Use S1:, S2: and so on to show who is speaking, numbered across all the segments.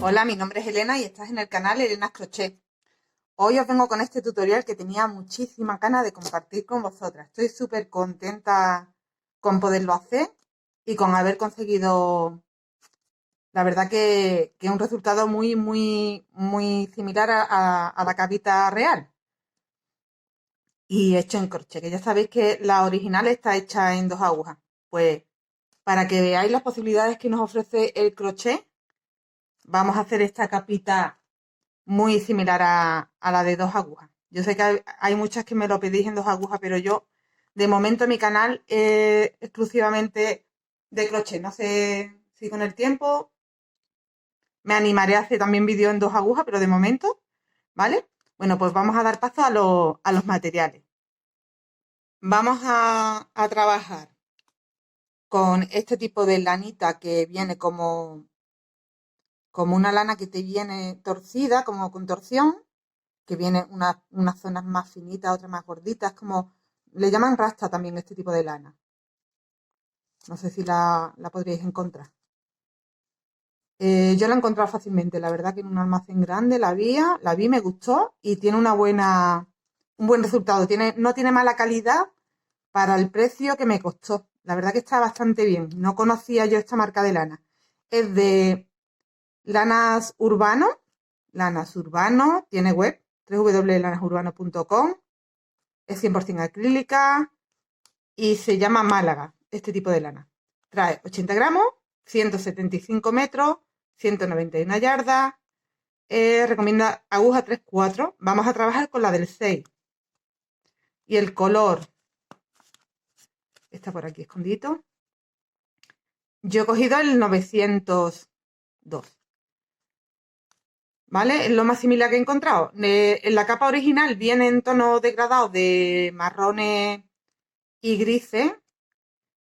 S1: Hola, mi nombre es Elena y estás en el canal Elena's Crochet. Hoy os vengo con este tutorial que tenía muchísima ganas de compartir con vosotras. Estoy súper contenta con poderlo hacer y con haber conseguido, la verdad que un resultado muy similar a la capita real y hecho en crochet, que ya sabéis que la original está hecha en 2 agujas. Pues para que veáis las posibilidades que nos ofrece el crochet, vamos a hacer esta capita muy similar a la de 2 agujas. Yo sé que hay muchas que me lo pedís en 2 agujas, pero yo, de momento, mi canal es exclusivamente de crochet. No sé si con el tiempo me animaré a hacer también vídeos en 2 agujas, pero de momento, ¿vale? Bueno, pues vamos a dar paso a los materiales. Vamos a trabajar con este tipo de lanita que viene como una lana que te viene torcida, como con torsión, que viene unas zonas más finitas, otras más gorditas, como le llaman rasta también este tipo de lana. No sé si la podríais encontrar. Yo la he encontrado fácilmente, la verdad que en un almacén grande la vi, me gustó y tiene un buen resultado. No tiene mala calidad para el precio que me costó. La verdad que está bastante bien. No conocía yo esta marca de lana. Es de Lanas Urbano, tiene web, www.lanasurbano.com. Es 100% acrílica y se llama Málaga, este tipo de lana. Trae 80 gramos, 175 metros, 191 yardas. Recomienda aguja 3/4. Vamos a trabajar con la del 6. Y el color está por aquí escondido. Yo he cogido el 902. ¿Vale? Es lo más similar que he encontrado. En la capa original viene en tonos degradados de marrones y grises.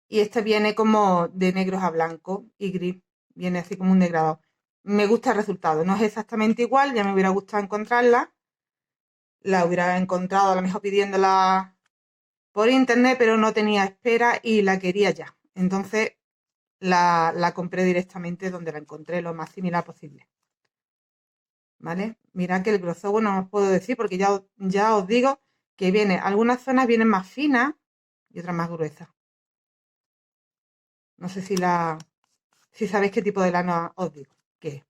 S1: Y este viene como de negros a blanco y gris. Viene así como un degradado. Me gusta el resultado. No es exactamente igual, ya me hubiera gustado encontrarla. La hubiera encontrado a lo mejor pidiéndola por internet, pero no tenía espera y la quería ya. Entonces la compré directamente donde la encontré lo más similar posible. ¿Vale? Mirad que el grosor, bueno, no os puedo decir porque ya os digo que algunas zonas vienen más finas y otras más gruesas. No sé si sabéis qué tipo de lana os digo que es.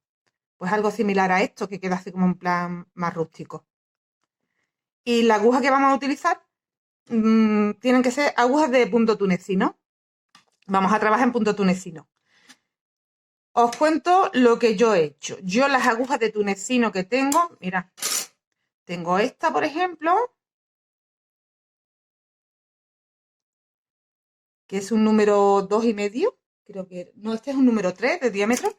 S1: Pues algo similar a esto, que queda así como en plan más rústico. Y la aguja que vamos a utilizar tienen que ser agujas de punto tunecino. Vamos a trabajar en punto tunecino. Os cuento lo que yo he hecho. Yo las agujas de tunecino que tengo, mira, tengo esta, por ejemplo, que es un número 2,5. Creo que, no, este es un número 3 de diámetro.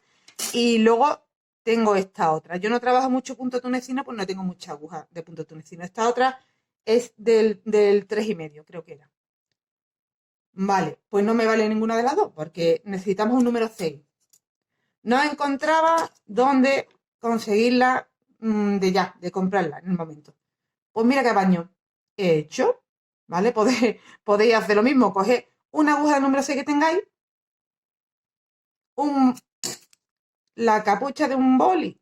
S1: Y luego tengo esta otra. Yo no trabajo mucho punto tunecino, pues no tengo mucha aguja de punto tunecino. Esta otra es del 3,5, creo que era. Vale, pues no me vale ninguna de las dos, porque necesitamos un número 6. No encontraba dónde conseguirla de comprarla en el momento. Pues mira qué apaño he hecho, ¿vale? Podéis hacer lo mismo, coger una aguja del número 6 que tengáis, un, la capucha de un boli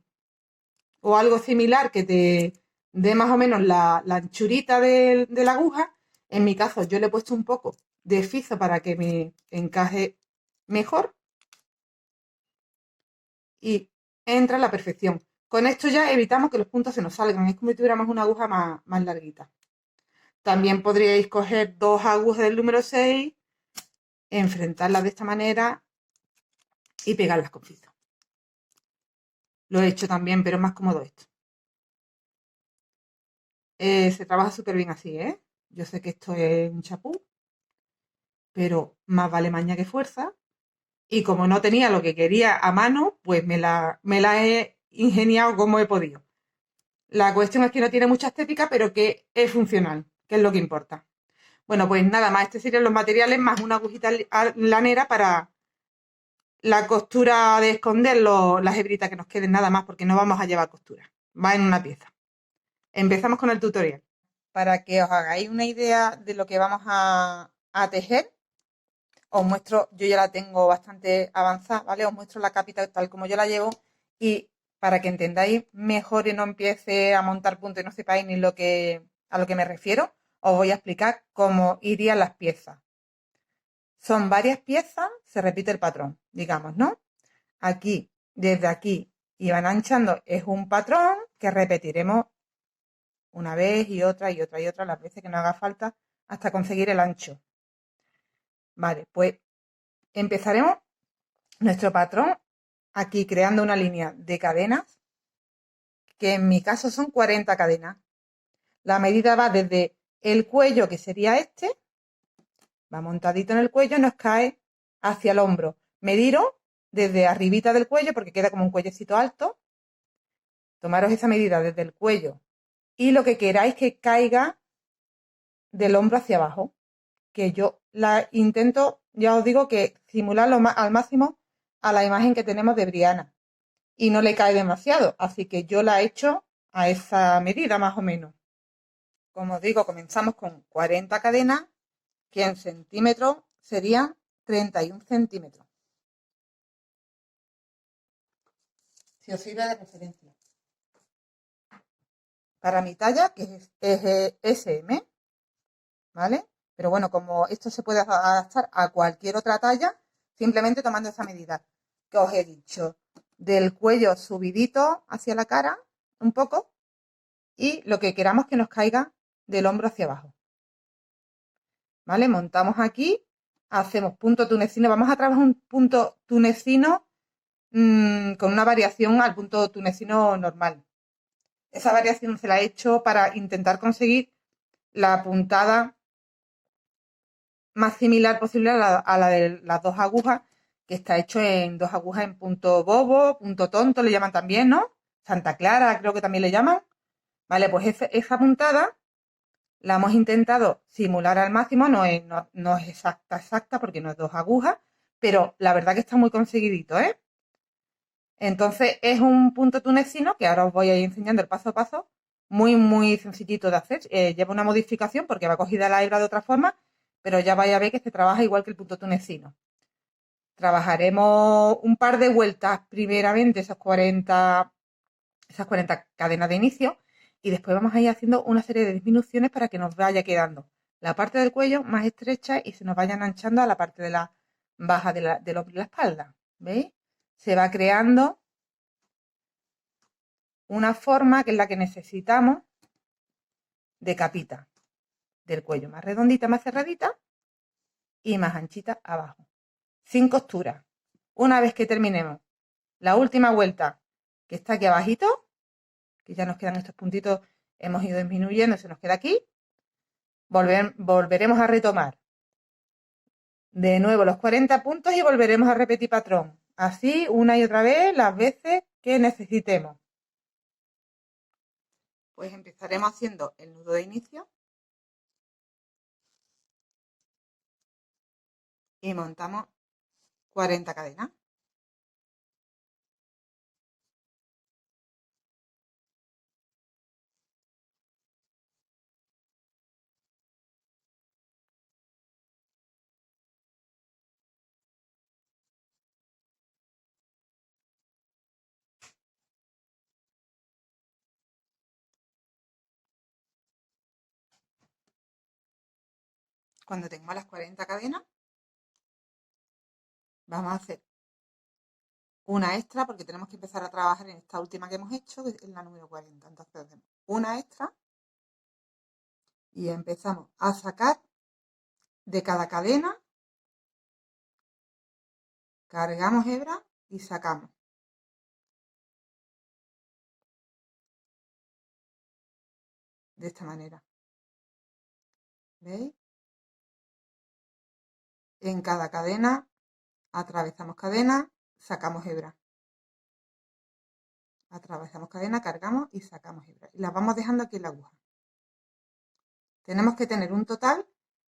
S1: o algo similar que te dé más o menos la anchurita de la aguja. En mi caso, yo le he puesto un poco de fizo para que me encaje mejor y entra a la perfección. Con esto ya evitamos que los puntos se nos salgan. Es como si tuviéramos una aguja más larguita. También podríais coger 2 agujas del número 6, enfrentarlas de esta manera y pegarlas con fizo. Lo he hecho también, pero es más cómodo esto. Se trabaja súper bien así, ¿eh? Yo sé que esto es un chapú, pero más vale maña que fuerza. Y como no tenía lo que quería a mano, pues me la he ingeniado como he podido. La cuestión es que no tiene mucha estética, pero que es funcional, que es lo que importa. Bueno, pues nada más, estos serían los materiales más una agujita lanera para la costura de esconder las hebritas que nos queden nada más, porque no vamos a llevar costura. Va en una pieza. Empezamos con el tutorial. Para que os hagáis una idea de lo que vamos a tejer, os muestro, yo ya la tengo bastante avanzada, ¿vale? Os muestro la capita tal como yo la llevo y para que entendáis mejor y no empiece a montar puntos y no sepáis ni a lo que me refiero, os voy a explicar cómo irían las piezas. Son varias piezas, se repite el patrón, digamos, ¿no? Aquí, desde aquí y van anchando es un patrón que repetiremos una vez y otra y otra y otra las veces que nos haga falta hasta conseguir el ancho. Vale, pues empezaremos nuestro patrón aquí creando una línea de cadenas, que en mi caso son 40 cadenas. La medida va desde el cuello, que sería este, va montadito en el cuello, nos cae hacia el hombro. Mediros desde arribita del cuello, porque queda como un cuellecito alto. Tomaros esa medida desde el cuello y lo que queráis que caiga del hombro hacia abajo, que yo la intento, ya os digo, que simularlo al máximo a la imagen que tenemos de Briana y no le cae demasiado, así que yo la he hecho a esa medida más o menos. Como os digo, comenzamos con 40 cadenas, que en centímetros serían 31 centímetros. Si os sirve de referencia. Para mi talla, que es SM, ¿vale? Pero bueno, como esto se puede adaptar a cualquier otra talla, simplemente tomando esa medida que os he dicho, del cuello subidito hacia la cara, un poco, y lo que queramos que nos caiga del hombro hacia abajo. ¿Vale? Montamos aquí, hacemos punto tunecino, vamos a trabajar un punto tunecino con una variación al punto tunecino normal. Esa variación se la he hecho para intentar conseguir la puntada más similar posible a la de las dos agujas, que está hecho en dos agujas en punto bobo, punto tonto, le llaman también, ¿no? Santa Clara creo que también le llaman. Vale, pues esa puntada la hemos intentado simular al máximo, no es exacta porque no es dos agujas, pero la verdad que está muy conseguidito, ¿eh? Entonces es un punto tunecino que ahora os voy a ir enseñando el paso a paso, muy, muy sencillito de hacer. Lleva una modificación porque va cogida la hebra de otra forma, pero ya vais a ver que se trabaja igual que el punto tunecino. Trabajaremos un par de vueltas primeramente esas 40 cadenas de inicio y después vamos a ir haciendo una serie de disminuciones para que nos vaya quedando la parte del cuello más estrecha y se nos vayan anchando a la parte de la baja del hombro y la espalda. ¿Veis? Se va creando una forma que es la que necesitamos de capita del cuello, más redondita, más cerradita y más anchita abajo, sin costura. Una vez que terminemos la última vuelta, que está aquí abajito, que ya nos quedan estos puntitos, hemos ido disminuyendo, se nos queda aquí, volveremos a retomar de nuevo los 40 puntos y volveremos a repetir patrón, así una y otra vez las veces que necesitemos. Pues empezaremos haciendo el nudo de inicio y montamos 40 cadenas. Cuando tengamos las 40 cadenas, vamos a hacer una extra porque tenemos que empezar a trabajar en esta última que hemos hecho, que es la número 40. Entonces hacemos una extra y empezamos a sacar de cada cadena, cargamos hebra y sacamos. De esta manera. ¿Veis? En cada cadena atravesamos cadena, sacamos hebra. Atravesamos cadena, cargamos y sacamos hebra. Y las vamos dejando aquí en la aguja. Tenemos que tener un total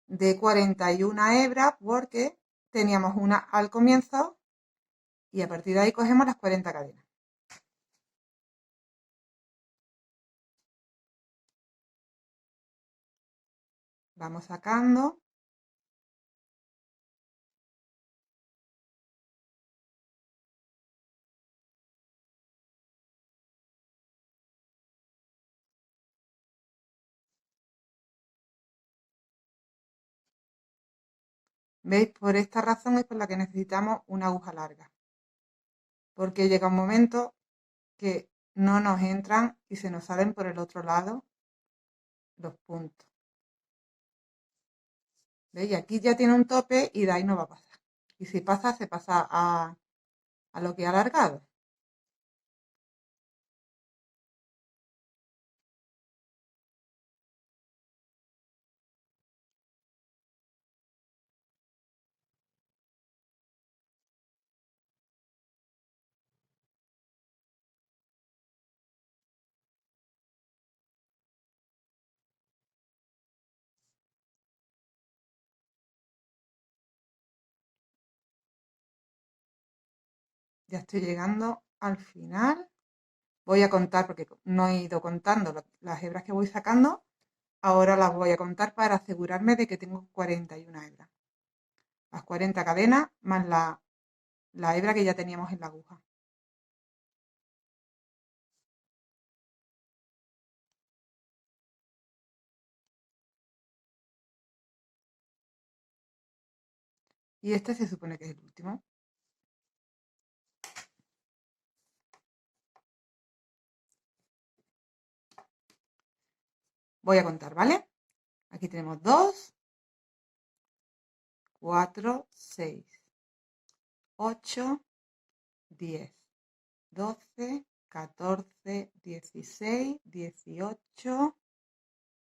S1: de 41 hebras porque teníamos una al comienzo y a partir de ahí cogemos las 40 cadenas. Vamos sacando. ¿Veis? Por esta razón es por la que necesitamos una aguja larga. Porque llega un momento que no nos entran y se nos salen por el otro lado los puntos. ¿Veis? Aquí ya tiene un tope y de ahí no va a pasar. Y si pasa, se pasa a lo que he alargado. Ya estoy llegando al final. Voy a contar, porque no he ido contando las hebras que voy sacando. Ahora las voy a contar para asegurarme de que tengo 41 hebras. Las 40 cadenas más la hebra que ya teníamos en la aguja. Y este se supone que es el último. Voy a contar, ¿vale? Aquí tenemos 2, 4, 6, 8, 10, 12, 14, 16, 18,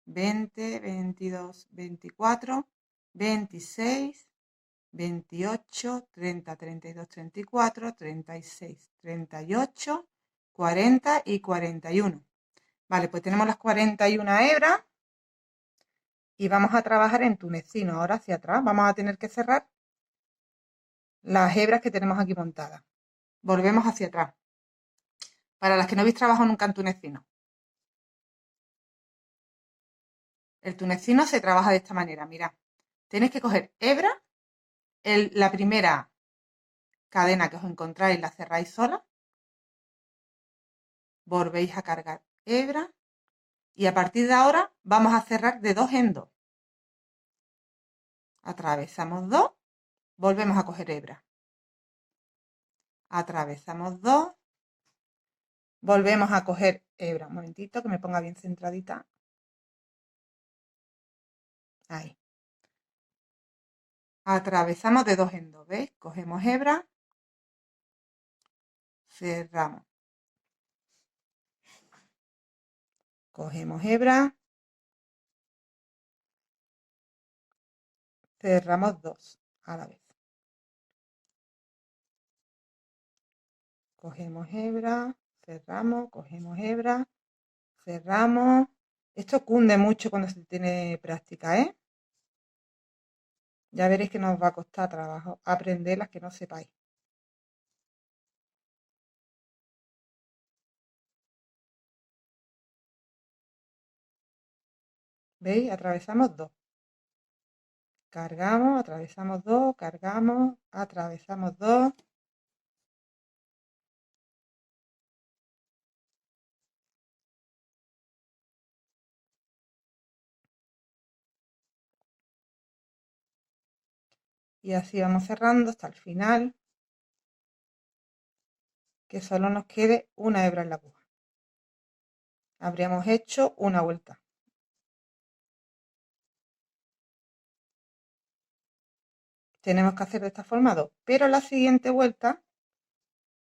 S1: 20, 22, 24, 26, 28, 30, 32, 34, 36, 38, 40 y 41. Vale, pues tenemos las 41 hebras y vamos a trabajar en tunecino. Ahora hacia atrás vamos a tener que cerrar las hebras que tenemos aquí montadas. Volvemos hacia atrás. Para las que no habéis trabajado nunca en tunecino. El tunecino se trabaja de esta manera. Mirad, tenéis que coger hebra, la primera cadena que os encontráis la cerráis sola, volvéis a cargar hebra y a partir de ahora vamos a cerrar de dos en dos. Atravesamos dos, volvemos a coger hebra. Atravesamos dos, volvemos a coger hebra. Un momentito que me ponga bien centradita. Ahí. Atravesamos de dos en dos, ¿veis? Cogemos hebra, cerramos. Cogemos hebra, cerramos dos a la vez. Cogemos hebra, cerramos, cogemos hebra, cerramos. Esto cunde mucho cuando se tiene práctica, ¿eh? Ya veréis que nos va a costar trabajo aprender las que no sepáis. ¿Veis? Atravesamos dos. Cargamos, atravesamos dos, cargamos, atravesamos dos. Y así vamos cerrando hasta el final, que solo nos quede una hebra en la aguja. Habríamos hecho una vuelta. Tenemos que hacer de esta forma dos, pero la siguiente vuelta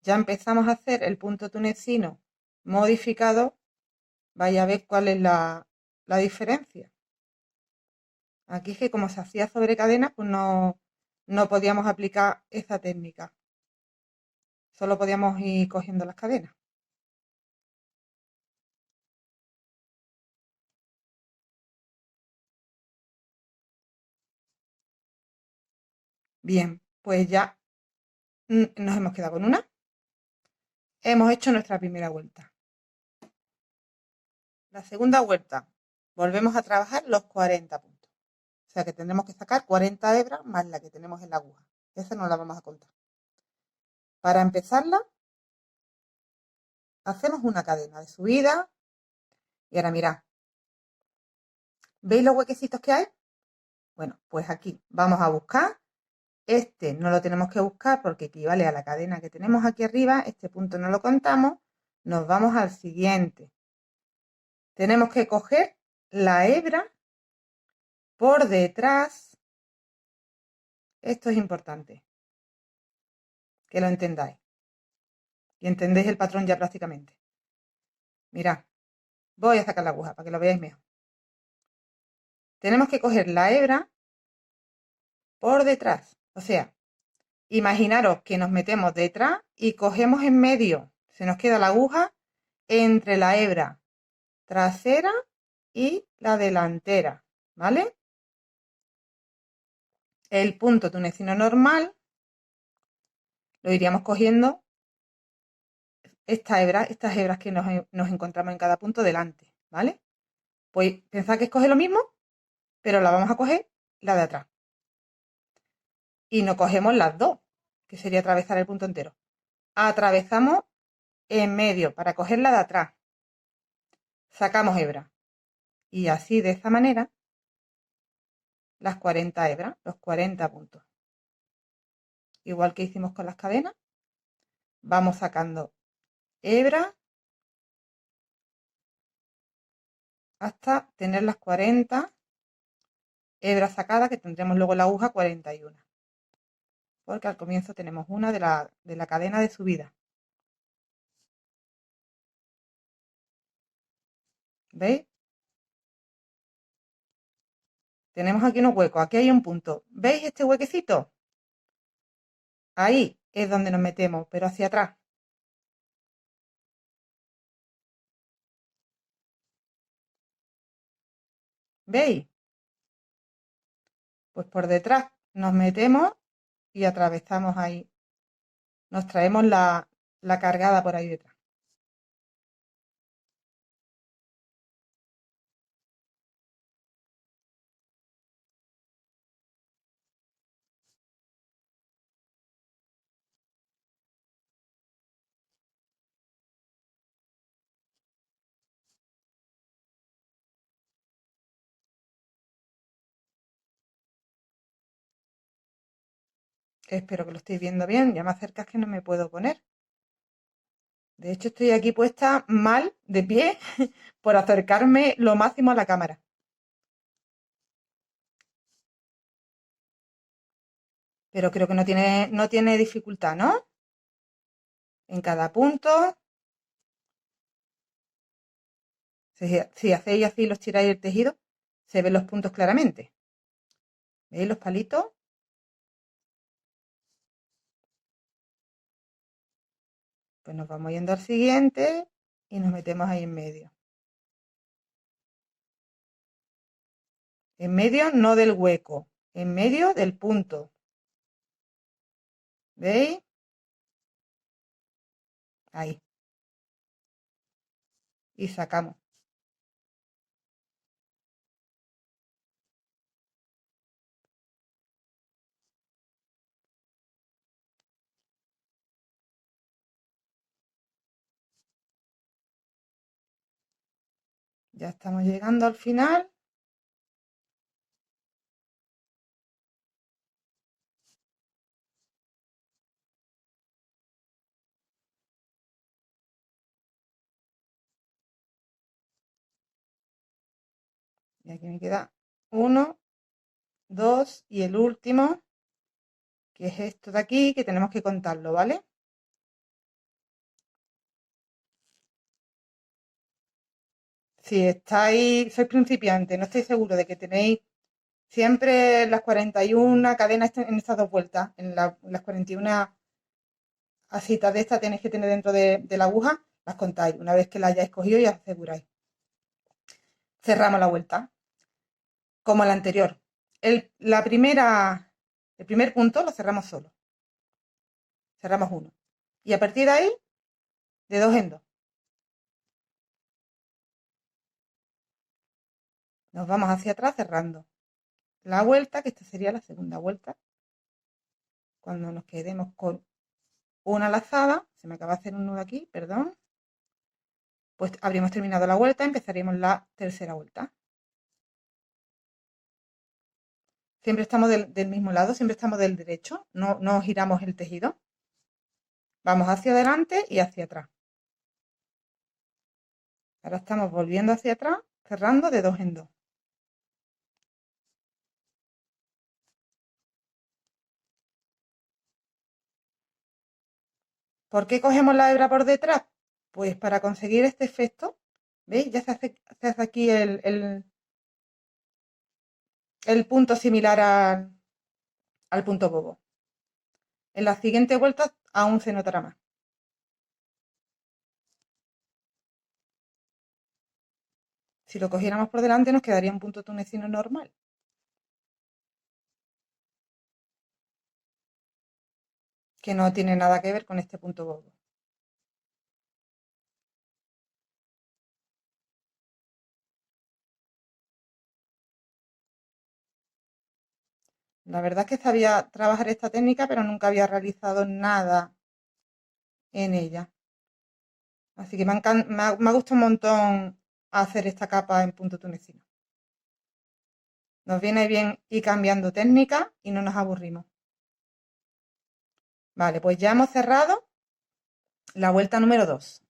S1: ya empezamos a hacer el punto tunecino modificado. Vaya a ver cuál es la diferencia. Aquí es que como se hacía sobre cadena, pues no podíamos aplicar esa técnica. Solo podíamos ir cogiendo las cadenas. Bien, pues ya nos hemos quedado con una. Hemos hecho nuestra primera vuelta. La segunda vuelta, volvemos a trabajar los 40 puntos. O sea que tendremos que sacar 40 hebras más la que tenemos en la aguja. Esa no la vamos a contar. Para empezarla, hacemos una cadena de subida. Y ahora mirad. ¿Veis los huequecitos que hay? Bueno, pues aquí vamos a buscar Este no lo tenemos que buscar porque equivale a la cadena que tenemos aquí arriba. Este punto no lo contamos. Nos vamos al siguiente. Tenemos que coger la hebra por detrás. Esto es importante que lo entendáis. Y entendéis el patrón ya prácticamente. Mirad, voy a sacar la aguja para que lo veáis mejor. Tenemos que coger la hebra por detrás. O sea, imaginaros que nos metemos detrás y cogemos en medio. Se nos queda la aguja entre la hebra trasera y la delantera, ¿vale? El punto tunecino normal lo iríamos cogiendo estas hebras que nos encontramos en cada punto delante, ¿vale? Pues pensad que escoge lo mismo, pero la vamos a coger la de atrás. Y no cogemos las dos, que sería atravesar el punto entero. Atravesamos en medio para coger la de atrás. Sacamos hebra. Y así, de esta manera, las 40 hebras, los 40 puntos. Igual que hicimos con las cadenas, vamos sacando hebra hasta tener las 40 hebras sacadas, que tendremos luego en la aguja 41. Porque al comienzo tenemos una de la cadena de subida. ¿Veis? Tenemos aquí unos huecos, aquí hay un punto. ¿Veis este huequecito? Ahí es donde nos metemos, pero hacia atrás. ¿Veis? Pues por detrás nos metemos y atravesamos ahí. Nos traemos la cargada por ahí detrás. Espero que lo estéis viendo bien. Ya más cerca es que no me puedo poner. De hecho, estoy aquí puesta mal, de pie, por acercarme lo máximo a la cámara. Pero creo que no tiene dificultad, ¿no? En cada punto. Si hacéis así, los tiráis el tejido, se ven los puntos claramente. ¿Veis los palitos? Pues nos vamos yendo al siguiente y nos metemos ahí en medio. En medio no del hueco, en medio del punto. ¿Veis? Ahí. Y sacamos. Ya estamos llegando al final. Y aquí me queda uno, dos y el último, que es esto de aquí, que tenemos que contarlo, ¿vale? Si sois principiantes, no estáis seguros de que tenéis siempre las 41 cadenas en estas dos vueltas, las 41 asitas de estas tenéis que tener dentro de la aguja, las contáis. Una vez que las hayáis cogido y os aseguráis. Cerramos la vuelta, como la anterior. El primer punto lo cerramos solo. Cerramos uno. Y a partir de ahí, de dos en dos. Nos vamos hacia atrás cerrando la vuelta, que esta sería la segunda vuelta. Cuando nos quedemos con una lazada, se me acaba de hacer un nudo aquí, perdón. Pues habríamos terminado la vuelta, empezaríamos la tercera vuelta. Siempre estamos del mismo lado, siempre estamos del derecho, no giramos el tejido. Vamos hacia adelante y hacia atrás. Ahora estamos volviendo hacia atrás, cerrando de dos en dos. ¿Por qué cogemos la hebra por detrás? Pues para conseguir este efecto, ¿veis? Ya se hace aquí el punto similar al punto bobo. En la siguiente vuelta aún se notará más. Si lo cogiéramos por delante nos quedaría un punto tunecino normal. Que no tiene nada que ver con este punto bobo. La verdad es que sabía trabajar esta técnica, pero nunca había realizado nada en ella. Así que me ha gustado un montón hacer esta capa en punto tunecino. Nos viene bien ir cambiando técnica y no nos aburrimos. Vale, pues ya hemos cerrado la vuelta número 2.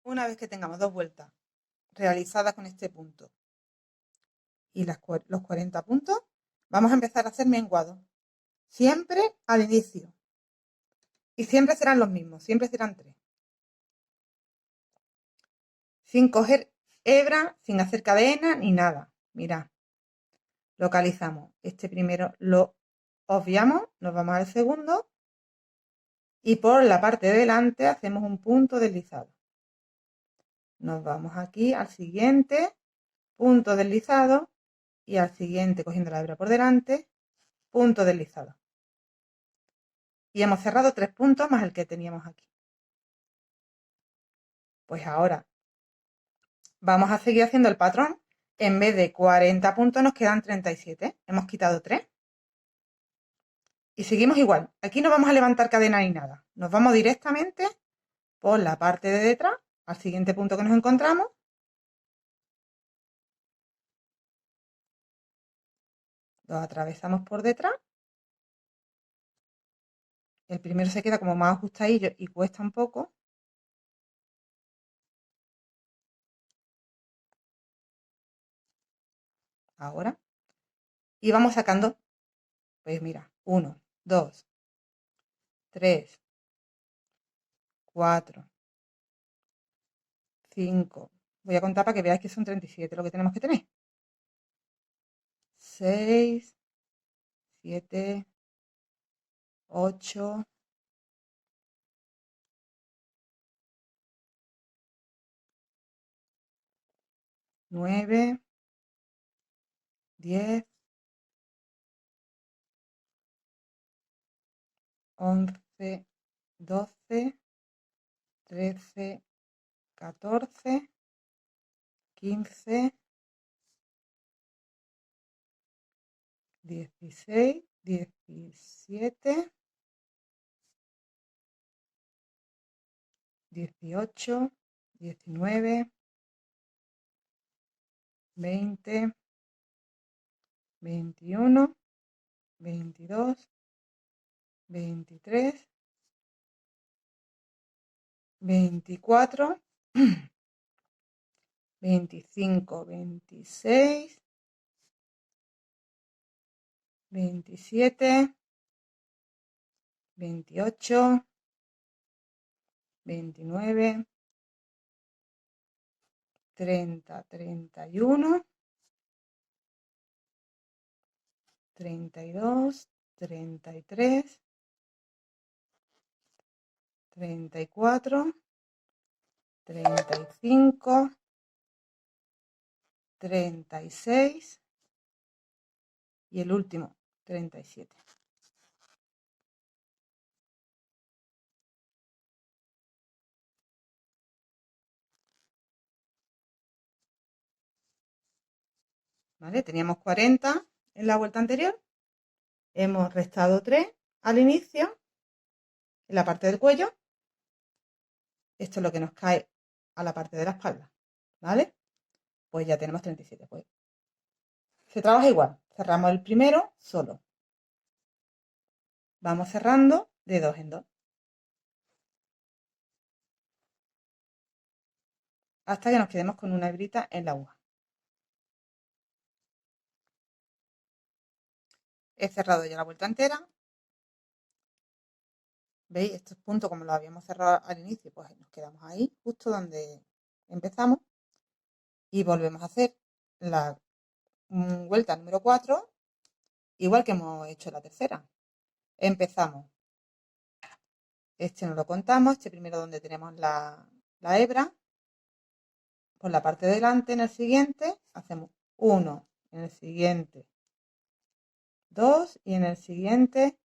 S1: Una vez que tengamos dos vueltas realizadas con este punto y los 40 puntos, vamos a empezar a hacer menguados. Siempre al inicio. Y siempre serán los mismos, siempre serán 3. Sin coger hebra, sin hacer cadena ni nada. Mirad, localizamos. Este primero lo obviamos, nos vamos al segundo y por la parte de delante hacemos un punto deslizado. Nos vamos aquí al siguiente, punto deslizado y al siguiente cogiendo la hebra por delante, punto deslizado. Y hemos cerrado 3 puntos más el que teníamos aquí. Pues ahora vamos a seguir haciendo el patrón. En vez de 40 puntos nos quedan 37. Hemos quitado 3. Y seguimos igual. Aquí no vamos a levantar cadena ni nada. Nos vamos directamente por la parte de detrás al siguiente punto que nos encontramos. Lo atravesamos por detrás. El primero se queda como más ajustadillo y cuesta un poco. Ahora. Y vamos sacando. Pues mira, 1, 2, 3, 4, 5. Voy a contar para que veáis que son 37 lo que tenemos que tener. 6, 7, 8, 9, 10, 11, 12, 13, 14, 15, 16, 17, 18, 19, 20, 21, 22, 23, 24, 25, 26, 27, 28, 29, 30, 31, 32, 33, 34, 35, 36 y el último, 37. ¿Vale? Teníamos 40 en la vuelta anterior. Hemos restado 3 al inicio, en la parte del cuello. Esto es lo que nos cae a la parte de la espalda. ¿Vale? Pues ya tenemos 37. Pues Se trabaja igual. Cerramos el primero solo. Vamos cerrando de dos en dos. Hasta que nos quedemos con una hebrita en la aguja. He cerrado ya la vuelta entera. ¿Veis? Estos puntos, como los habíamos cerrado al inicio, pues nos quedamos ahí, justo donde empezamos. Y volvemos a hacer la vuelta número 4, igual que hemos hecho la tercera. Empezamos. Este no lo contamos, este primero donde tenemos la hebra. Por la parte de delante, en el siguiente, hacemos 1, en el siguiente 2 y en el siguiente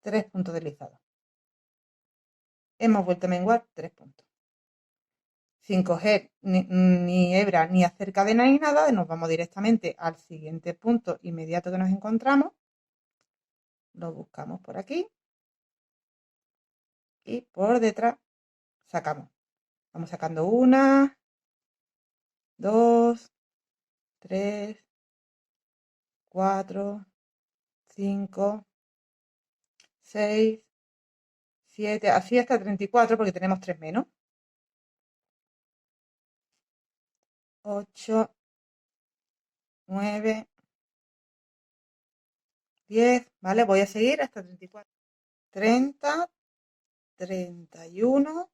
S1: 3 puntos deslizados. Hemos vuelto a menguar 3 puntos. Sin coger ni hebra ni hacer cadena ni nada, nos vamos directamente al siguiente punto inmediato que nos encontramos. Lo buscamos por aquí y por detrás sacamos. Vamos sacando 1, 2, 3, 4, 5, 6, 7, así hasta 34 porque tenemos 3 menos. 8, 9, 10, ¿vale? Voy a seguir hasta 34. 30, 31,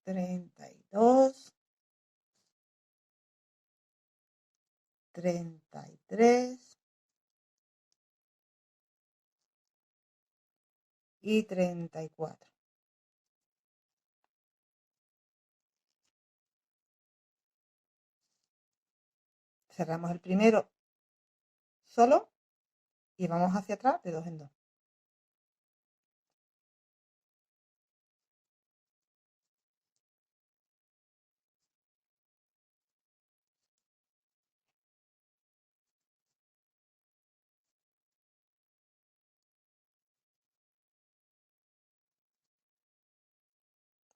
S1: 32, 33 y 34. Cerramos el primero solo y vamos hacia atrás de dos en dos.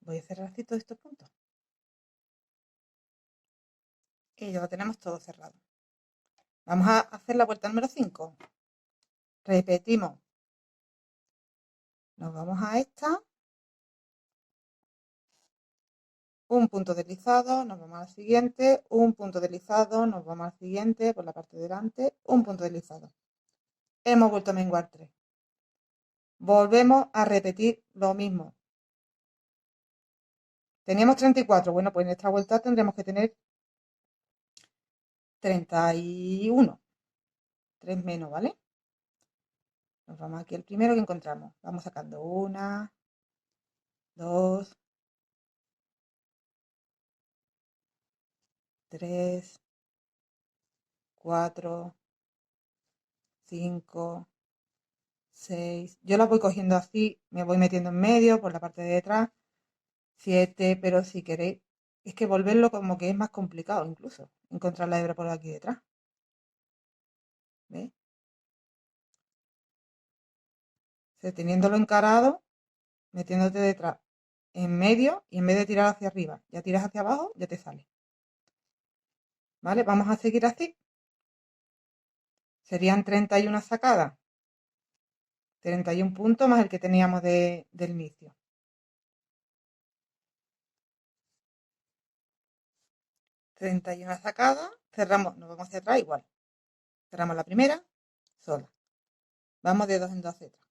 S1: Voy a cerrar así todos estos puntos. Y ya lo tenemos todo cerrado. Vamos a hacer la vuelta número 5. Repetimos. Nos vamos a esta. Un punto deslizado, nos vamos al siguiente. Un punto deslizado, nos vamos al siguiente. Por la parte de delante, un punto deslizado. Hemos vuelto a menguar 3. Volvemos a repetir lo mismo. Teníamos 34. Bueno, pues en esta vuelta tendremos que tener 31. 3 menos, ¿vale? Nos vamos aquí al primero que encontramos. Vamos sacando 1, 2, 3, 4, 5, 6. Yo las voy cogiendo así, me voy metiendo en medio por la parte de detrás. 7, pero si queréis, es que volverlo como que es más complicado incluso, encontrar la hebra por aquí detrás. ¿Veis? O sea, teniéndolo encarado, metiéndote detrás, en medio, y en vez de tirar hacia arriba, ya tiras hacia abajo, ya te sale. ¿Vale? Vamos a seguir así. Serían 31 sacadas. 31 puntos más el que teníamos del inicio. 31 sacadas, cerramos, nos vamos hacia atrás igual. Cerramos la primera, sola. Vamos de dos en dos hacia atrás.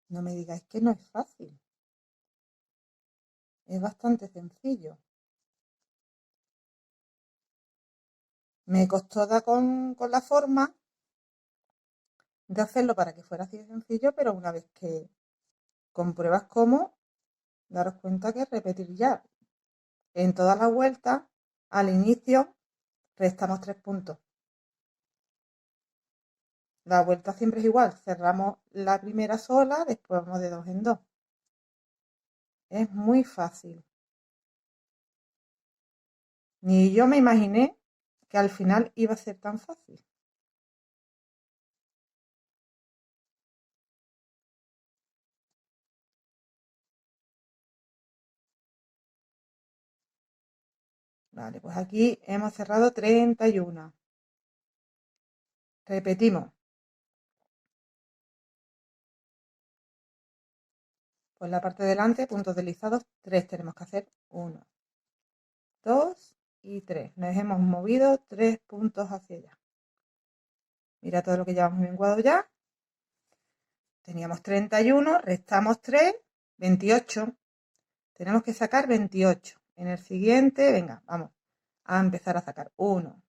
S1: No me digáis que no es fácil. Es bastante sencillo. Me costó dar con la forma de hacerlo para que fuera así de sencillo, pero una vez que compruebas cómo, daros cuenta que repetir ya en todas las vueltas, al inicio restamos 3 puntos. La vuelta siempre es igual, cerramos la primera sola, después vamos de dos en dos. Es muy fácil. Ni yo me imaginé que al final iba a ser tan fácil. Vale, pues aquí hemos cerrado 31. Repetimos. Por la parte de delante, puntos deslizados, 3 tenemos que hacer. 1, 2 y 3. Nos hemos movido 3 puntos hacia allá. Mira todo lo que llevamos menguado ya. Teníamos 31, restamos 3, 28. Tenemos que sacar 28. En el siguiente, venga, vamos a empezar a sacar. 1,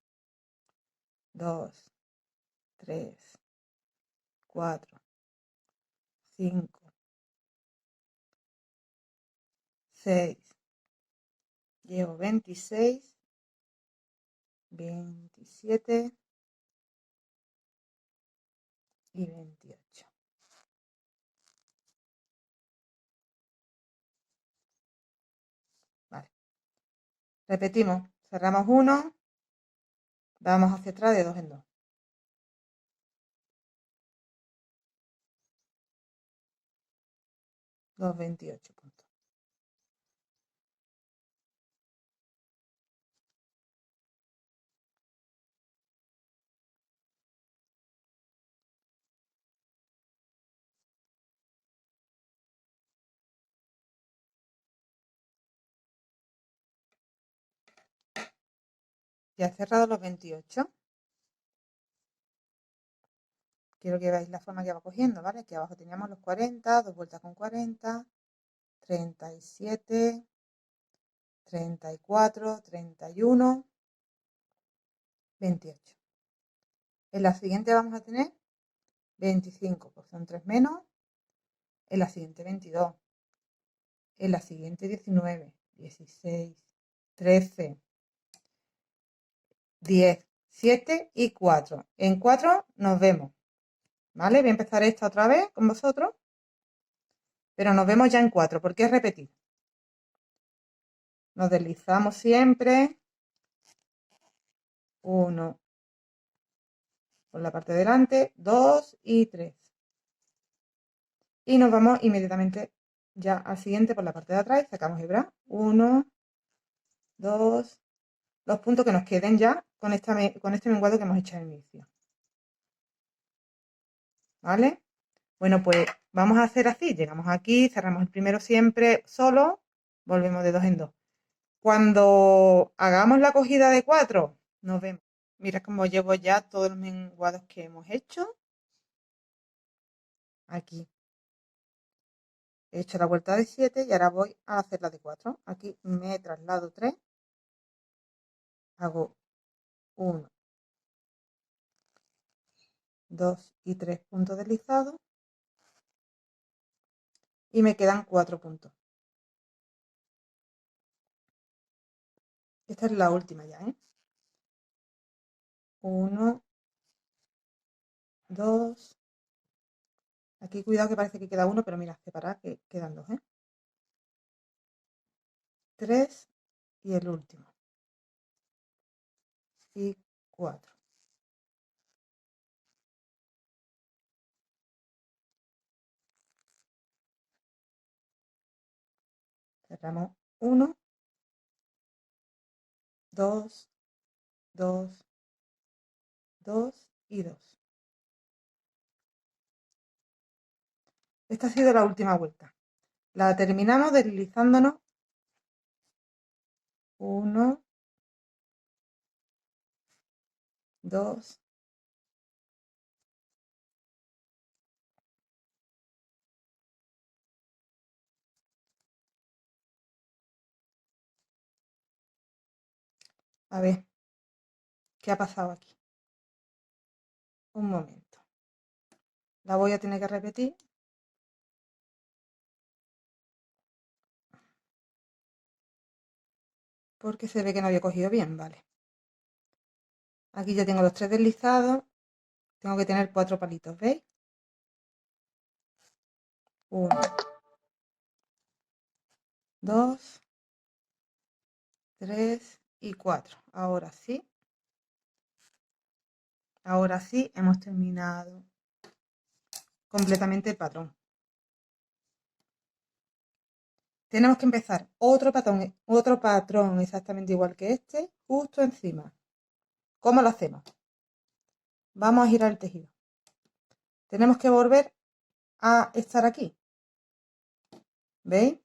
S1: 2, 3, 4, 5, 6. Llevo 26, 27 y 28. Vale. Repetimos. Cerramos 1. Vamos hacia atrás de 2 en 2. Los 28 puntos. Ya he cerrado los 28. Quiero que veáis la forma que va cogiendo, ¿vale? Aquí abajo teníamos los 40, 2 vueltas con 40, 37, 34, 31, 28. En la siguiente vamos a tener 25, pues son 3 menos. En la siguiente 22. En la siguiente 19, 16, 13, 10, 7 y 4. En 4 nos vemos, ¿vale? Voy a empezar esta otra vez con vosotros, pero nos vemos ya en 4, porque es repetir. Nos deslizamos siempre. 1 por la parte de delante, 2 y 3. Y nos vamos inmediatamente ya al siguiente por la parte de atrás y sacamos hebra. 1, 2, los puntos que nos queden ya con este menguado que hemos hecho al inicio. ¿Vale? Bueno, pues vamos a hacer así. Llegamos aquí, cerramos el primero siempre solo, volvemos de 2 en 2. Cuando hagamos la cogida de 4, nos vemos. Mira cómo llevo ya todos los menguados que hemos hecho. Aquí. He hecho la vuelta de 7 y ahora voy a hacer la de 4. Aquí me traslado 3. Hago 1, 2 y 3 puntos deslizados. Y me quedan 4 puntos. Esta es la última ya, ¿eh? 1, 2. Aquí cuidado que parece que queda uno, pero mira, separad que quedan 2, ¿eh? 3 y el último. Y 4. Cerramos 1, 2, 2, 2 y 2. Esta ha sido la última vuelta. La terminamos deslizándonos 1, 2, a ver, ¿qué ha pasado aquí? Un momento. La voy a tener que repetir. Porque se ve que no había cogido bien, vale. Aquí ya tengo los 3 deslizados. Tengo que tener 4 palitos, ¿veis? 1, 2, 3 y 4. Ahora sí. Ahora sí hemos terminado completamente el patrón. tenemos que empezar otro patrón exactamente igual que este, justo encima. ¿Cómo lo hacemos? Vamos a girar el tejido. Tenemos que volver a estar aquí. ¿Veis?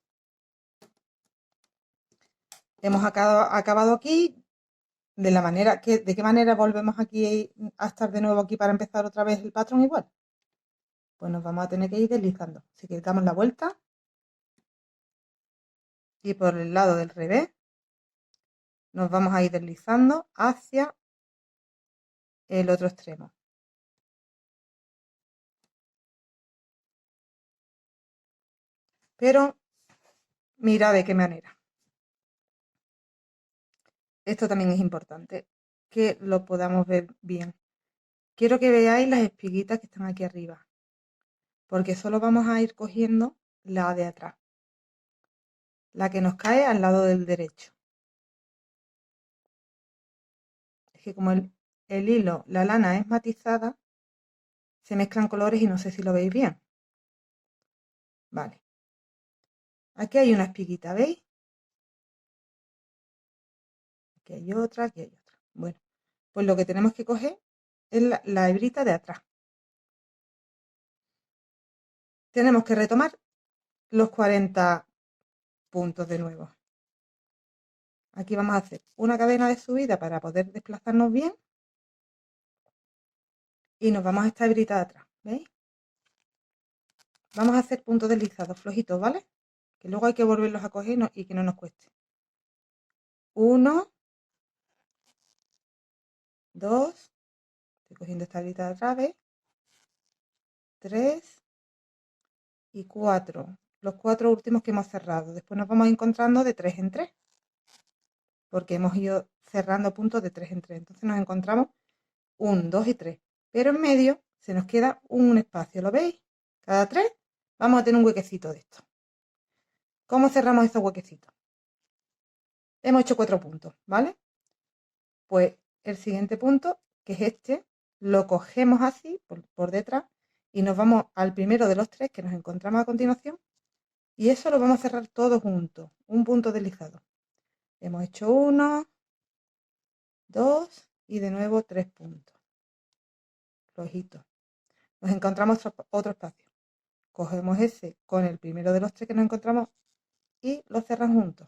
S1: Hemos acabado aquí. ¿De qué manera volvemos aquí a estar de nuevo aquí para empezar otra vez el patrón igual? Pues nos vamos a tener que ir deslizando. Así que damos la vuelta y por el lado del revés nos vamos a ir deslizando hacia el otro extremo. Pero mira de qué manera. Esto también es importante, que lo podamos ver bien. Quiero que veáis las espiguitas que están aquí arriba, porque solo vamos a ir cogiendo la de atrás, la que nos cae al lado del derecho. Es que como el hilo, la lana es matizada, se mezclan colores y no sé si lo veis bien. Vale. Aquí hay una espiguita, ¿veis? Aquí hay otra, aquí hay otra. Bueno, pues lo que tenemos que coger es la hebrita de atrás. Tenemos que retomar los 40 puntos de nuevo. Aquí vamos a hacer una cadena de subida para poder desplazarnos bien y nos vamos a esta hebrita de atrás, ¿veis? Vamos a hacer puntos deslizados flojitos, ¿vale? Que luego hay que volverlos a coger y que no nos cueste. 1, 2, estoy cogiendo esta hebrita de atrás, ¿veis? 3 y 4. Los 4 últimos que hemos cerrado. Después nos vamos encontrando de 3 en 3. Porque hemos ido cerrando puntos de 3 en 3. Entonces nos encontramos 1, 2 y 3. Pero en medio se nos queda un espacio, ¿lo veis? Cada 3 vamos a tener un huequecito de esto. ¿Cómo cerramos esos huequecitos? Hemos hecho 4 puntos, ¿vale? Pues el siguiente punto, que es este, lo cogemos así por detrás y nos vamos al primero de los 3 que nos encontramos a continuación y eso lo vamos a cerrar todos juntos, un punto deslizado. Hemos hecho 1, 2 y de nuevo 3 puntos. Flojitos. Nos encontramos otro espacio. Cogemos ese con el primero de los 3 que nos encontramos y lo cerramos juntos.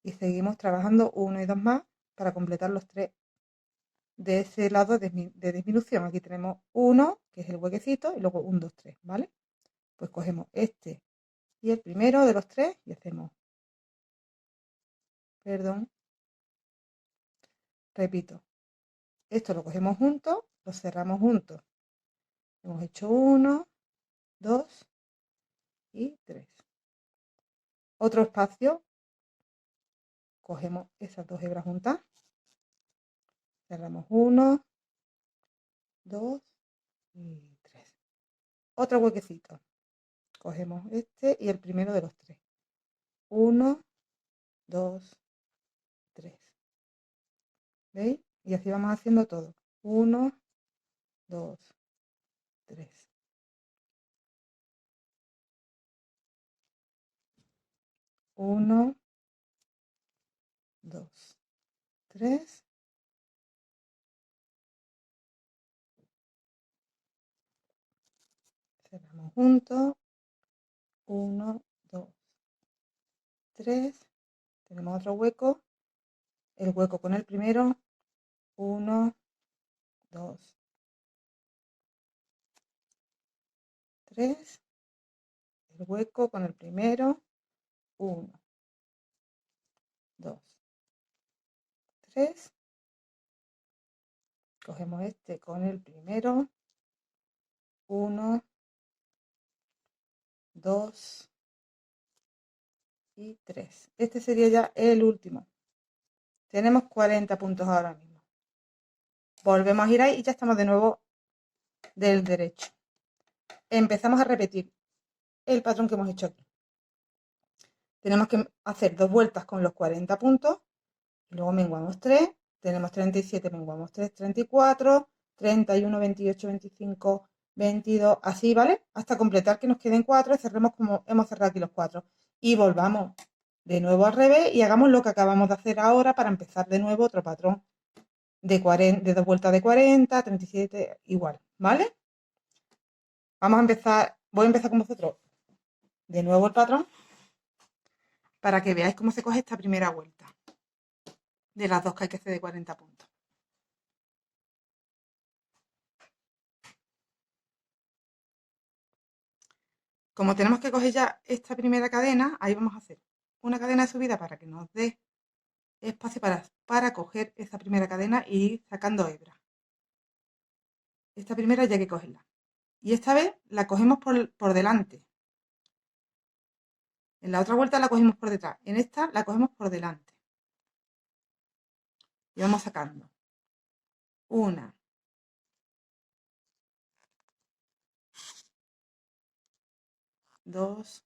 S1: Y seguimos trabajando 1 y 2 más para completar los 3 de ese lado de disminución. Aquí tenemos 1, que es el huequecito, y luego 1, 2, 3, ¿vale? Pues cogemos este y el primero de los 3 y hacemos, perdón, repito, esto lo cogemos juntos, lo cerramos juntos. Hemos hecho 1, 2 y 3. Otro espacio, cogemos esas dos hebras juntas, cerramos 1, 2 y 3. Otro huequecito, cogemos este y el primero de los 3. 1, 2, 3. ¿Veis? Y así vamos haciendo todo. 1, 2, 3. 1, 2, 3. Cerramos juntos. 1, 2, 3. Tenemos otro hueco. El hueco con el primero. 1, 2, 3. El hueco con el primero. 1, 2, 3. Cogemos este con el primero. 1, 2 y 3. Este sería ya el último. Tenemos 40 puntos ahora mismo. Volvemos a girar y ya estamos de nuevo del derecho. Empezamos a repetir el patrón que hemos hecho aquí. Tenemos que hacer 2 vueltas con los 40 puntos. Y luego menguamos 3. Tenemos 37, menguamos 3, 34, 31, 28, 25, 22, así, ¿vale? Hasta completar que nos queden 4 y cerremos como hemos cerrado aquí los 4. Y volvamos de nuevo al revés y hagamos lo que acabamos de hacer ahora para empezar de nuevo otro patrón de 40, de 2 vueltas de 40, 37, igual, ¿vale? Vamos a empezar, voy a empezar con vosotros de nuevo el patrón para que veáis cómo se coge esta primera vuelta de las dos que hay que hacer de 40 puntos. Como tenemos que coger ya esta primera cadena, ahí vamos a hacer una cadena de subida para que nos dé espacio para coger esa primera cadena y ir sacando hebra. Esta primera ya hay que cogerla. Y esta vez la cogemos por delante. En la otra vuelta la cogimos por detrás. En esta la cogemos por delante. Y vamos sacando. Una. Dos.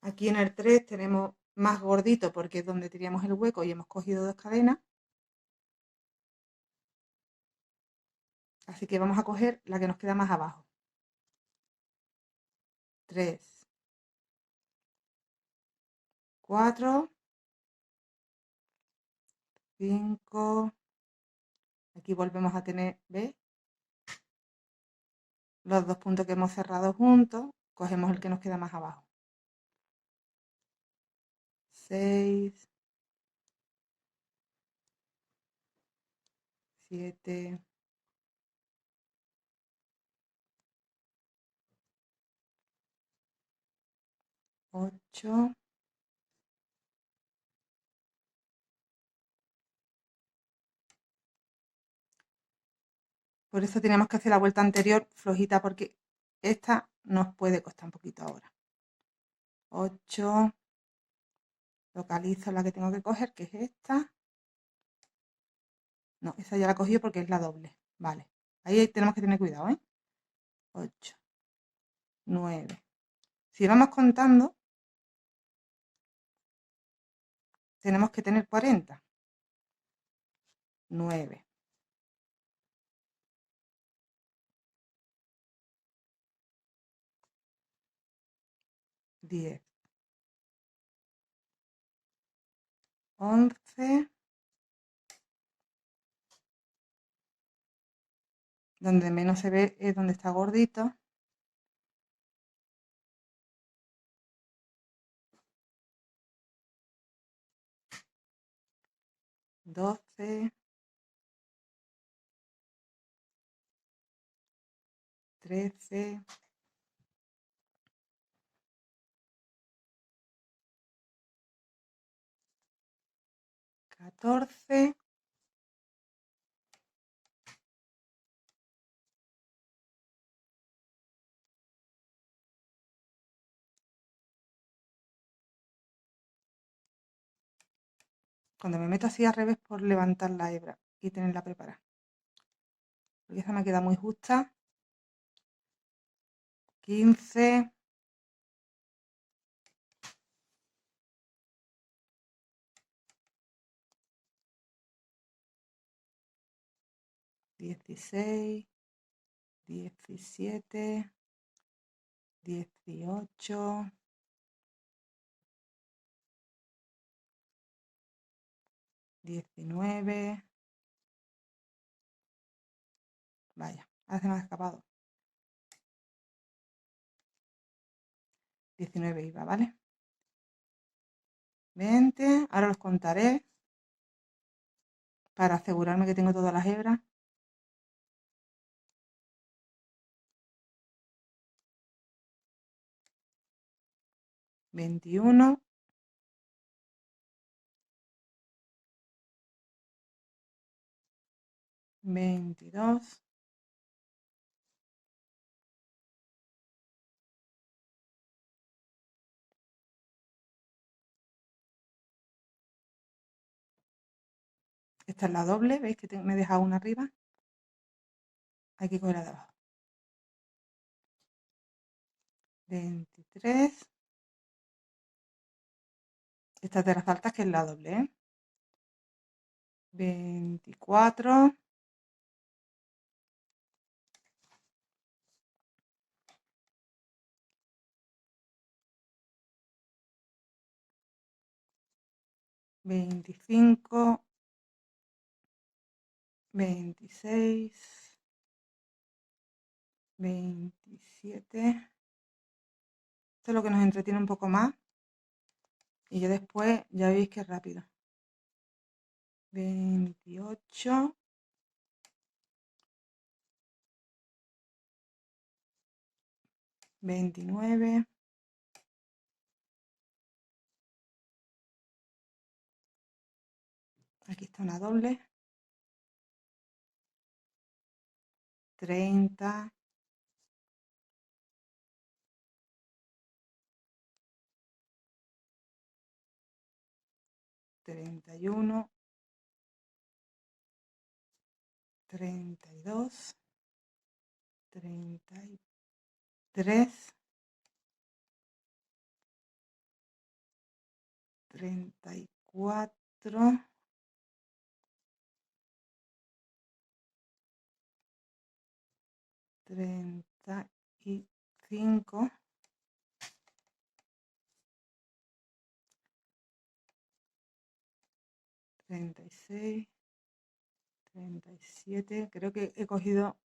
S1: Aquí en el 3 tenemos más gordito porque es donde teníamos el hueco y hemos cogido dos cadenas. Así que vamos a coger la que nos queda más abajo. 3, 4, 5. Aquí volvemos a tener, ¿ves? Los dos puntos que hemos cerrado juntos. Cogemos el que nos queda más abajo. 6, 7, 8. Por eso teníamos que hacer la vuelta anterior flojita porque esta nos puede costar un poquito ahora. 8. Localizo la que tengo que coger, que es esta. No, esa ya la he cogido porque es la doble. Vale. Ahí tenemos que tener cuidado, ¿eh? 8, 9. Si vamos contando, tenemos que tener 40. 9. 10. 11. Donde menos se ve es donde está gordito. 12. 13. 14. Cuando me meto así al revés por levantar la hebra y tenerla preparada. Porque esa me queda muy justa. 15. 16. 17. 18. 19. Vaya, ahora se me ha escapado. 19 iba, ¿vale? 20. Ahora los contaré para asegurarme que tengo todas las hebras. 21. 22. 'Esta es la doble, ¿veis que me he dejado una arriba? Hay que coger la de abajo. 23. Esta te resaltas que es la doble, ¿eh? 24. 25, 26, 27. Esto es lo que nos entretiene un poco más. Y yo después, ya veis que rápido. 28. 29. Aquí está una doble. 30. 31. 32. 33. 34. 35. 36. 37. Creo que he cogido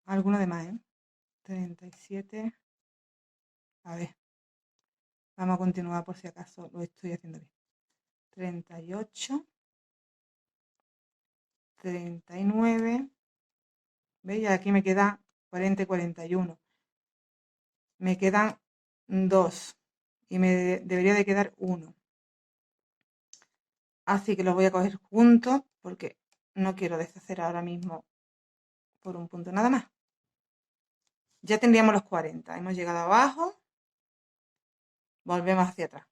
S1: alguno de más, ¿eh? 37. A ver, vamos a continuar por si acaso lo estoy haciendo bien. 38. 39. ¿Veis? Aquí me queda 40 y 41. Me quedan 2 y me debería de quedar 1. Así que los voy a coger juntos porque no quiero deshacer ahora mismo por un punto nada más. Ya tendríamos los 40. Hemos llegado abajo. Volvemos hacia atrás.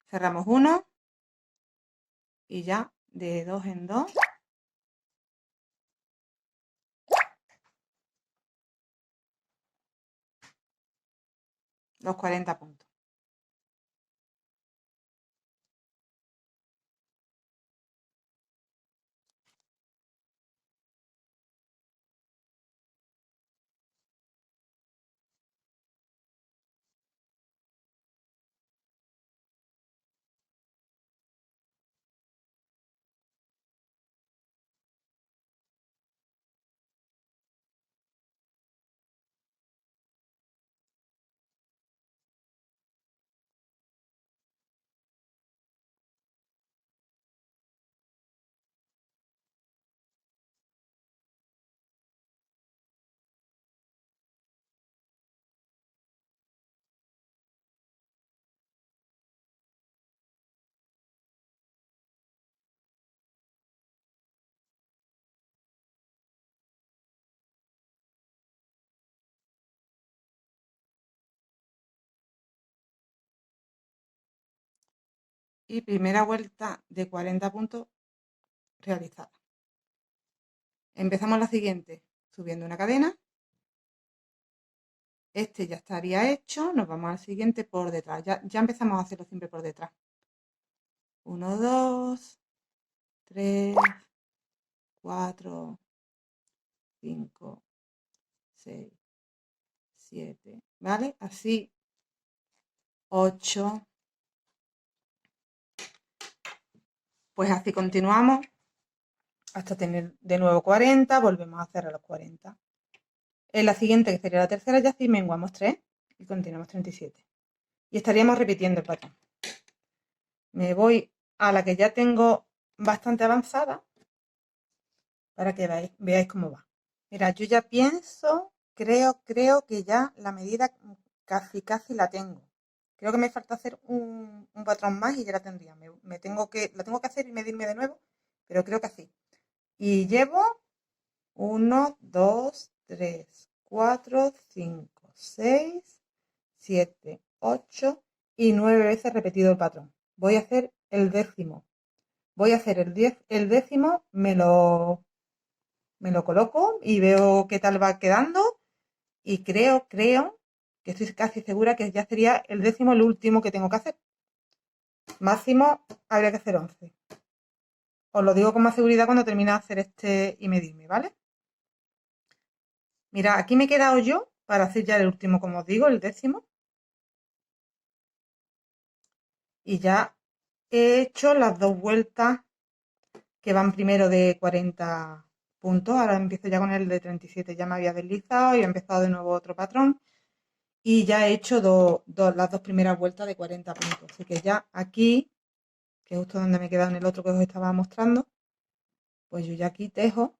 S1: Cerramos uno y ya de 2 en 2. Los 40 puntos. Y primera vuelta de 40 puntos realizada. Empezamos la siguiente subiendo una cadena. Este ya estaría hecho. Nos vamos al siguiente por detrás. Ya empezamos a hacerlo siempre por detrás. 1, 2, 3, 4, 5, 6, 7. ¿Vale? Así 8. Pues así continuamos hasta tener de nuevo 40. Volvemos a cerrar los 40. En la siguiente, que sería la tercera, ya sí menguamos 3 y continuamos 37. Y estaríamos repitiendo el patrón. Me voy a la que ya tengo bastante avanzada para que veáis cómo va. Mira, yo ya pienso, creo que ya la medida casi la tengo. Creo que me falta hacer un patrón más y ya la tendría. La tengo que hacer y medirme de nuevo, pero creo que así. Y llevo 1, 2, 3, 4, 5, 6, 7, 8 y 9 veces repetido el patrón. Voy a hacer el décimo. Voy a hacer el décimo, me lo coloco y veo qué tal va quedando. Y creo que estoy casi segura que ya sería el décimo el último que tengo que hacer. Máximo habría que hacer 11. Os lo digo con más seguridad cuando termine de hacer este y medirme, ¿vale? Mira, aquí me he quedado yo para hacer ya el último, como os digo, el décimo. Y ya he hecho las dos vueltas que van primero de 40 puntos. Ahora empiezo ya con el de 37. Ya me había deslizado y he empezado de nuevo otro patrón. Y ya he hecho las dos primeras vueltas de 40 puntos. Así que ya aquí, que es justo donde me he quedado en el otro que os estaba mostrando, pues yo ya aquí tejo.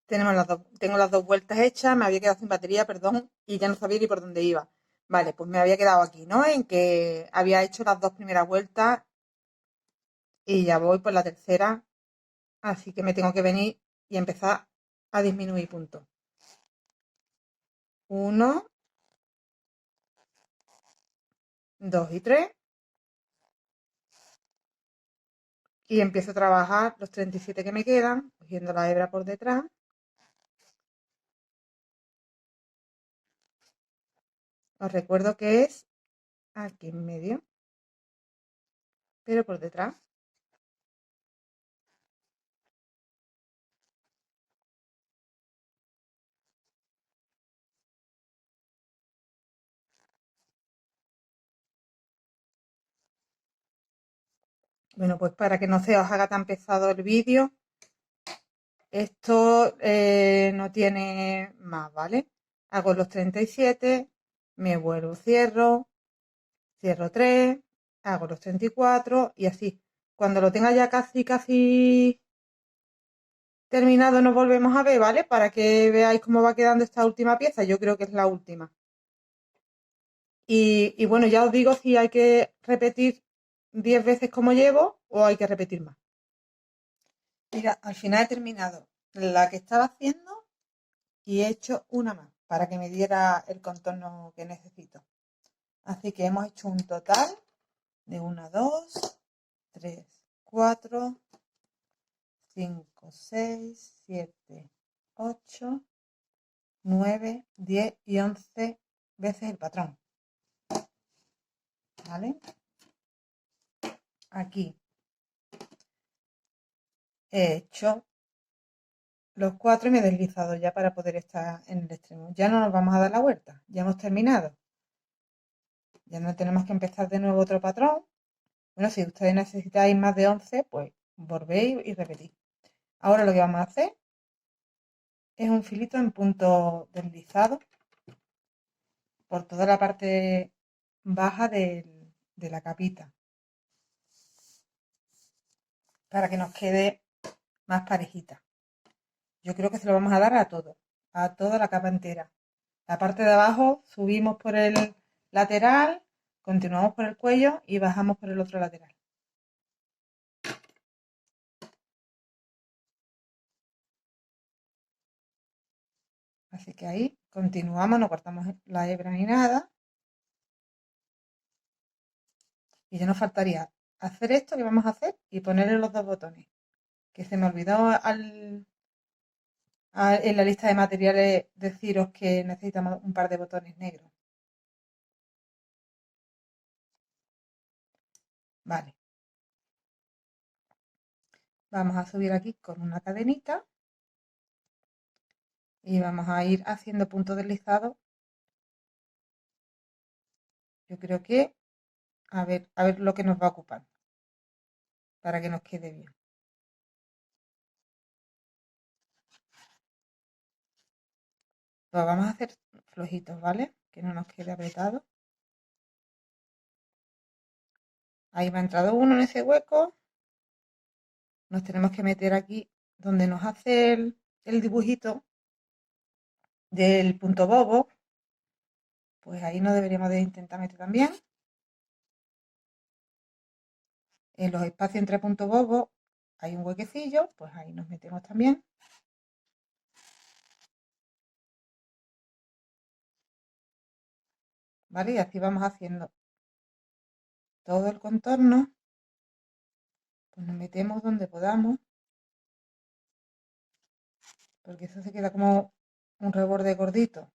S1: Tengo las dos vueltas hechas, me había quedado sin batería, perdón, y ya no sabía ni por dónde iba. Vale, pues me había quedado aquí, ¿no? En que había hecho las dos primeras vueltas y ya voy por la tercera, así que me tengo que venir y empezar a disminuir puntos. Uno, dos y tres. Y empiezo a trabajar los 37 que me quedan, cogiendo la hebra por detrás. Os recuerdo que es aquí en medio, pero por detrás. Bueno, pues para que no se os haga tan pesado el vídeo, esto no tiene más, ¿vale? Hago los 37, me vuelvo, cierro 3, hago los 34 y así. Cuando lo tenga ya casi terminado nos volvemos a ver, ¿vale? Para que veáis cómo va quedando esta última pieza. Yo creo que es la última. Y bueno, ya os digo si hay que repetir 10 veces como llevo o hay que repetir más. Mira, al final he terminado la que estaba haciendo y he hecho una más para que me diera el contorno que necesito. Así que hemos hecho un total de 1, 2, 3, 4, 5, 6, 7, 8, 9, 10 y 11 veces el patrón. ¿Vale? Aquí he hecho los 4 y me he deslizado ya para poder estar en el extremo. Ya no nos vamos a dar la vuelta, ya hemos terminado. Ya no tenemos que empezar de nuevo otro patrón. Bueno, si ustedes necesitáis más de 11, pues volvéis y repetís. Ahora lo que vamos a hacer es un filito en punto deslizado por toda la parte baja de la capita para que nos quede más parejita. Yo creo que se lo vamos a dar a toda la capa entera. La parte de abajo subimos por el lateral, continuamos por el cuello y bajamos por el otro lateral. Así que ahí continuamos, no cortamos la hebra ni nada. Y ya nos faltaría hacer esto que vamos a hacer y ponerle los dos botones. Que se me olvidó en la lista de materiales deciros que necesitamos un par de botones negros. Vale. Vamos a subir aquí con una cadenita y vamos a ir haciendo puntos deslizados. Yo creo que a ver lo que nos va a ocupar para que nos quede bien. Lo vamos a hacer flojitos, ¿vale? Que no nos quede apretado. Ahí me ha entrado uno en ese hueco. Nos tenemos que meter aquí donde nos hace el dibujito del punto bobo. Pues ahí no deberíamos de intentar meter también. En los espacios entre puntos bobos hay un huequecillo, pues ahí nos metemos también. ¿Vale? Y así vamos haciendo todo el contorno. Pues nos metemos donde podamos. Porque eso se queda como un reborde gordito.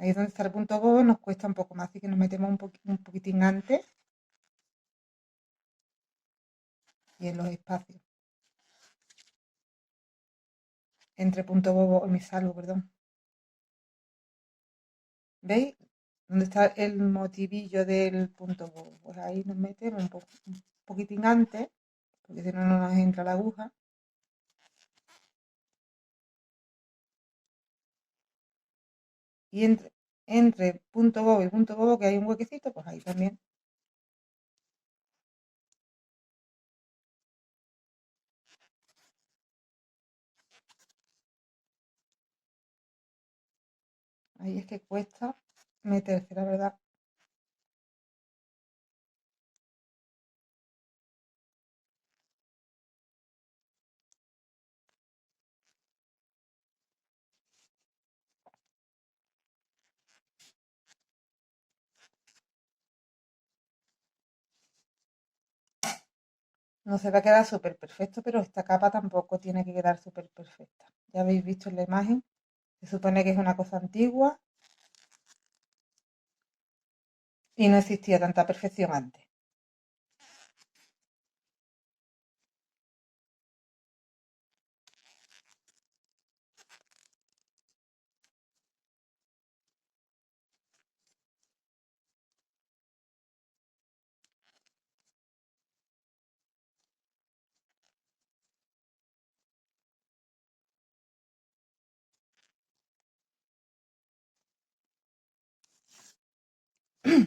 S1: Ahí es donde está el punto bobo, nos cuesta un poco más, así que nos metemos un poquitín antes y en los espacios. Entre punto bobo y mi salvo, perdón. ¿Veis? ¿Dónde está el motivillo del punto bobo? Pues ahí nos metemos un poquitín antes, porque si no, no nos entra la aguja. Y entre punto bobo y punto bobo, que hay un huequecito, pues ahí también. Ahí es que cuesta meterse, la verdad. No se va a quedar súper perfecto, pero esta capa tampoco tiene que quedar súper perfecta. Ya habéis visto en la imagen, se supone que es una cosa antigua y no existía tanta perfección antes.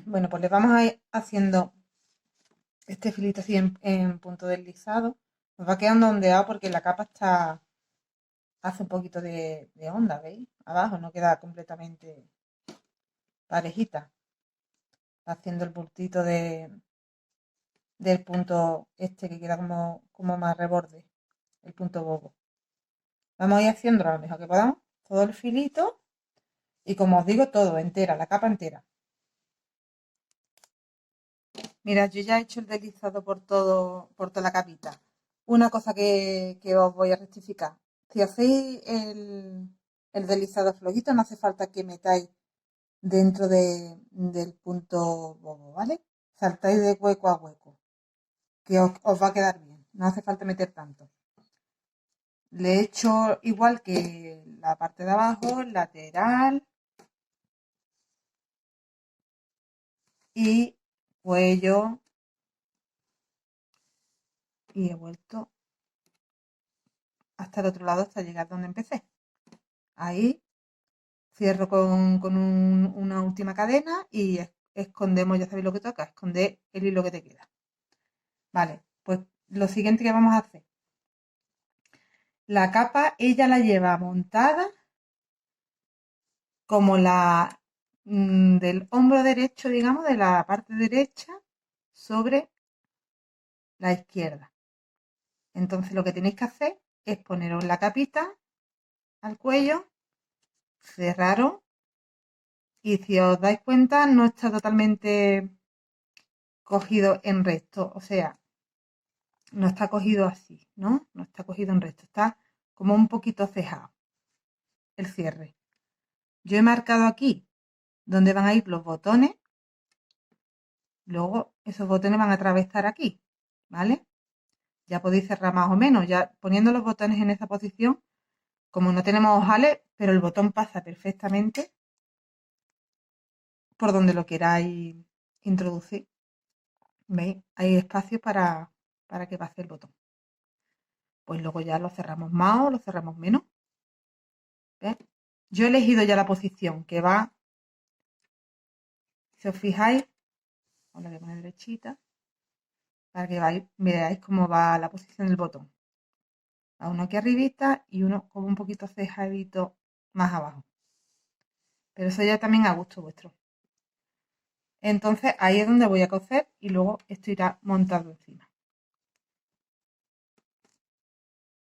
S1: Bueno, pues le vamos a ir haciendo este filito así en punto deslizado. Nos va quedando ondeado porque la capa hace un poquito de onda, ¿veis? Abajo no queda completamente parejita. Va haciendo el bultito del punto este que queda como más reborde, el punto bobo. Vamos a ir haciéndolo a lo mejor que podamos, todo el filito y como os digo, todo, entera, la capa entera. Mira, yo ya he hecho el deslizado por toda la capita. Una cosa que os voy a rectificar. Si hacéis el deslizado flojito, no hace falta que metáis dentro del punto bobo, ¿vale? Saltáis de hueco a hueco, que os va a quedar bien. No hace falta meter tanto. Le he hecho igual que la parte de abajo, lateral y cuello. Y he vuelto hasta el otro lado hasta llegar donde empecé. Ahí cierro con una última cadena y escondemos, ya sabéis lo que toca, esconder el hilo que te queda. Vale, pues lo siguiente que vamos a hacer. La capa ella la lleva montada como del hombro derecho, digamos, de la parte derecha sobre la izquierda. Entonces lo que tenéis que hacer es poneros la capita al cuello, cerraros y si os dais cuenta no está totalmente cogido en recto, o sea, no está cogido así, ¿no? No está cogido en recto, está como un poquito cejado el cierre. Yo he marcado aquí donde van a ir los botones, luego esos botones van a atravesar aquí, ¿vale? Ya podéis cerrar más o menos, ya poniendo los botones en esa posición, como no tenemos ojales, pero el botón pasa perfectamente por donde lo queráis introducir. ¿Veis? Hay espacio para que pase el botón. Pues luego ya lo cerramos más o lo cerramos menos. ¿Ves? Yo he elegido ya la posición que va, si os fijáis, os la voy a poner derechita, para que veáis cómo va la posición del botón. Va uno aquí arribita y uno como un poquito cejadito más abajo. Pero eso ya también a gusto vuestro. Entonces ahí es donde voy a coser y luego esto irá montado encima.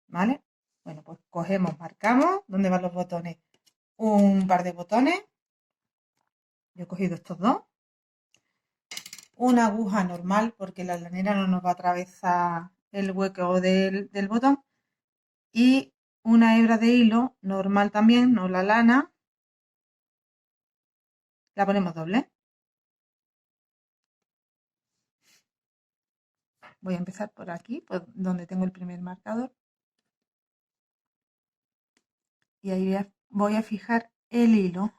S1: ¿Vale? Bueno, pues cogemos, marcamos dónde van los botones. Un par de botones. Yo he cogido estos dos. Una aguja normal porque la lanera no nos va a atravesar el hueco del botón. Y una hebra de hilo normal también, no la lana. La ponemos doble. Voy a empezar por aquí, por donde tengo el primer marcador. Y ahí voy a fijar el hilo.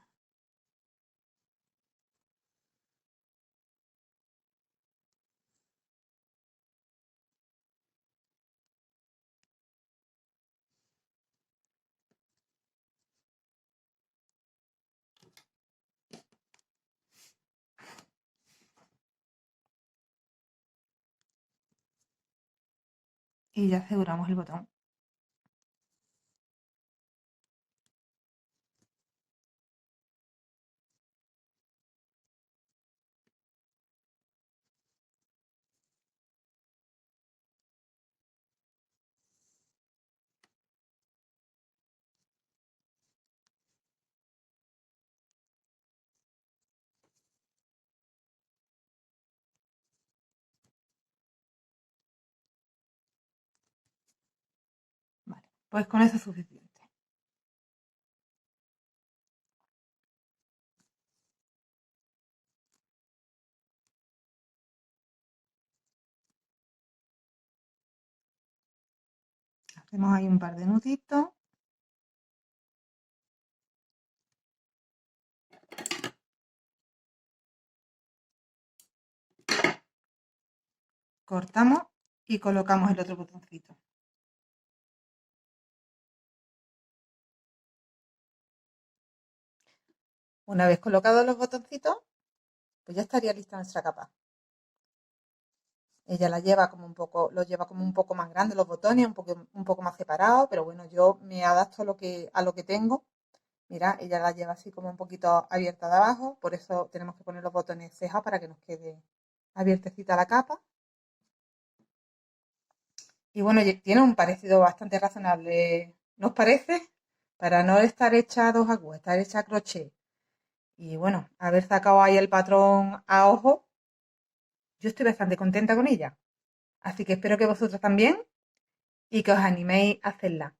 S1: Y ya aseguramos el botón. Vale, pues con eso es suficiente. Hacemos ahí un par de nuditos. Cortamos y colocamos el otro botoncito. Una vez colocados los botoncitos, pues ya estaría lista nuestra capa. Ella la lleva como un poco, lo lleva como un poco más grande los botones, un poco más separados, pero bueno, yo me adapto a lo que tengo. Mira, ella la lleva así como un poquito abierta de abajo, por eso tenemos que poner los botones ceja para que nos quede abiertecita la capa. Y bueno, tiene un parecido bastante razonable, ¿no os parece? Para no estar hecha a dos aguas, estar hecha a crochet. Y bueno, haber sacado ahí el patrón a ojo, yo estoy bastante contenta con ella. Así que espero que vosotros también y que os animéis a hacerla.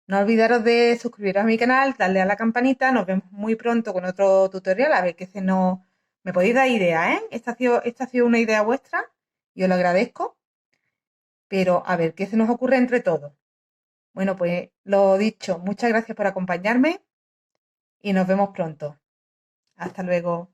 S1: No olvidaros de suscribiros a mi canal, darle a la campanita. Nos vemos muy pronto con otro tutorial. A ver qué se nos... Me podéis dar ideas, ¿eh? Esta ha sido una idea vuestra y os lo agradezco. Pero a ver qué se nos ocurre entre todos. Bueno, pues lo dicho, muchas gracias por acompañarme y nos vemos pronto. Hasta luego.